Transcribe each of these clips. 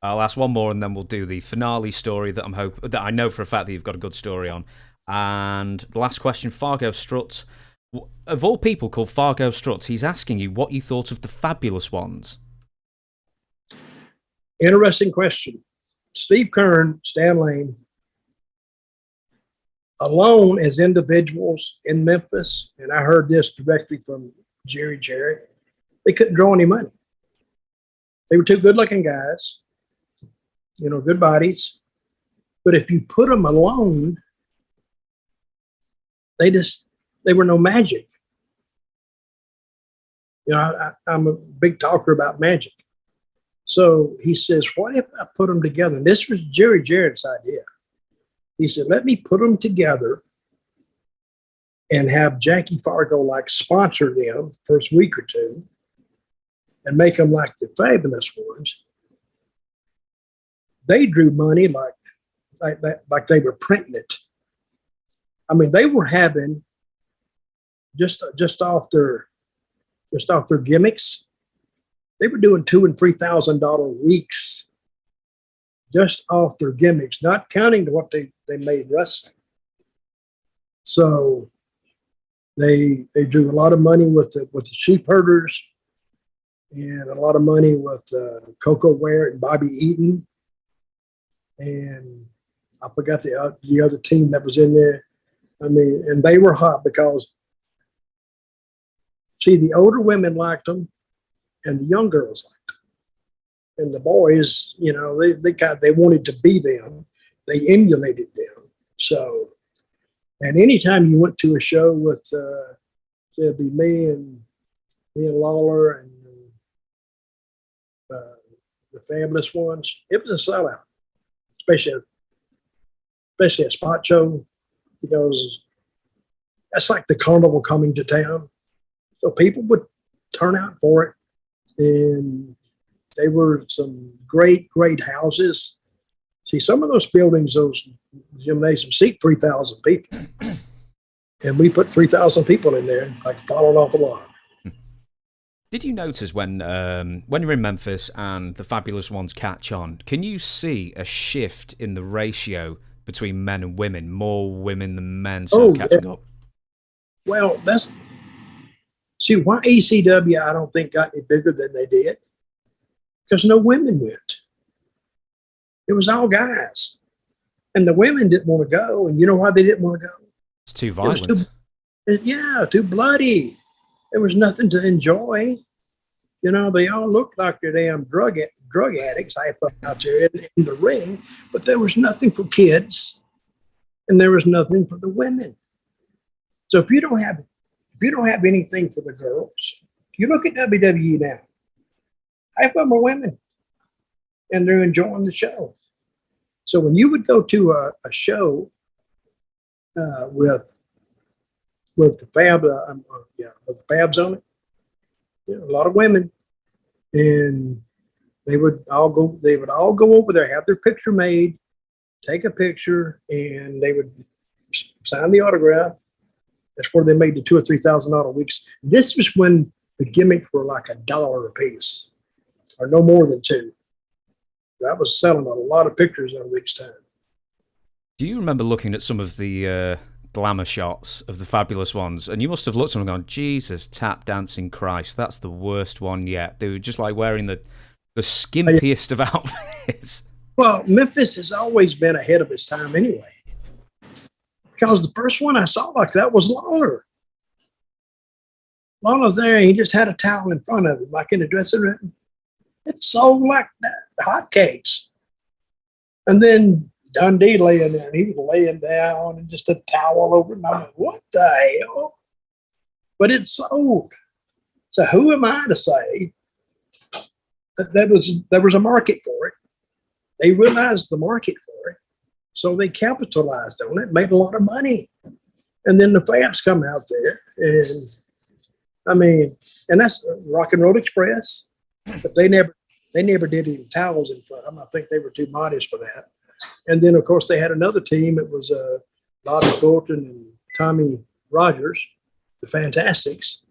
I'll ask one more, and then we'll do the finale story that I know for a fact that you've got a good story on. And the last question, Fargo Struts. Of all people called Fargo Struts, he's asking you what you thought of the Fabulous Ones. Interesting question. Steve Keirn, Stan Lane, alone as individuals in Memphis, and I heard this directly from Jerry Jarrett, they couldn't draw any money. They were two good-looking guys, good bodies. But if you put them alone, they were no magic. I'm a big talker about magic. So he says, what if I put them together? And this was Jerry Jarrett's idea. He said, let me put them together and have Jackie Fargo sponsor them first week or two and make them like the Fabulous Ones. They drew money like they were printing it. I mean, they were having just off their gimmicks. They were doing $2,000 and $3,000 weeks just off their gimmicks, not counting to what they made wrestling. So they drew a lot of money with the sheep herders and a lot of money with Coco Ware and Bobby Eaton. And I forgot the other team that was in there. I mean, and they were hot because, see, the older women liked them and the young girls liked them. And the boys, they wanted to be them. They emulated them. So, and anytime you went to a show with, it'd be me and Lawler and the Fabulous Ones, it was a sellout, especially a spot show, because that's like the carnival coming to town. So people would turn out for it. And they were some great, great houses. See, some of those buildings, those gymnasiums, seat 3,000 people. And we put 3,000 people in there, falling off a log. Did you notice when you're in Memphis and the Fabulous Ones catch on, can you see a shift in the ratio between men and women? More women than men catching up? Well, see, why ECW I don't think got any bigger than they did? Because no women went. It was all guys. And the women didn't want to go. And you know why they didn't want to go? It's too violent. Too bloody. There was nothing to enjoy. They all looked like they're damn drug addicts out there in the ring, but there was nothing for kids and there was nothing for the women. So if you don't have anything for the girls, you look at WWE now, half of them are women and they're enjoying the show. So when you would go to a show with the with the Fabs on it, a lot of women, and they would all go over there, have their picture made, take a picture, and they would sign the autograph. That's where they made the $2,000 or $3,000 weeks. This was when the gimmicks were like $1 a piece, or no more than $2. I was selling a lot of pictures in a week's time. Do you remember looking at some of the glamour shots of the Fabulous Ones, and you must have looked at them and gone, Jesus, tap dancing Christ, that's the worst one yet. They were just wearing the skimpiest of outfits. Well, Memphis has always been ahead of its time anyway, because the first one I saw like that was Lawler. Lawler's there, and he just had a towel in front of him, like in the dressing room. It sold like hotcakes. And then Dundee laying there, and he was laying down and just a towel over him. I'm like, what the hell? But it sold. So who am I to say that there was a market for it? They realized the market for it, so they capitalized on it, made a lot of money. And then the Fabs come out there, and that's Rock and Roll Express, but they never did any towels in front of them. I think they were too modest for that. And then, of course, they had another team. It was Bobby Fulton and Tommy Rogers, the Fantastics.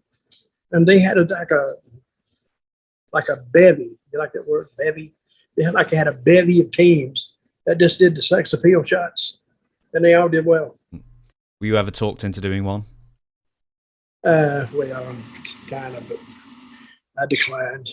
And they had like a bevy. You like that word, bevy? They had like I had a bevy of teams that just did the sex appeal shots, and they all did well. Were you ever talked into doing one? Well, kind of, but I declined.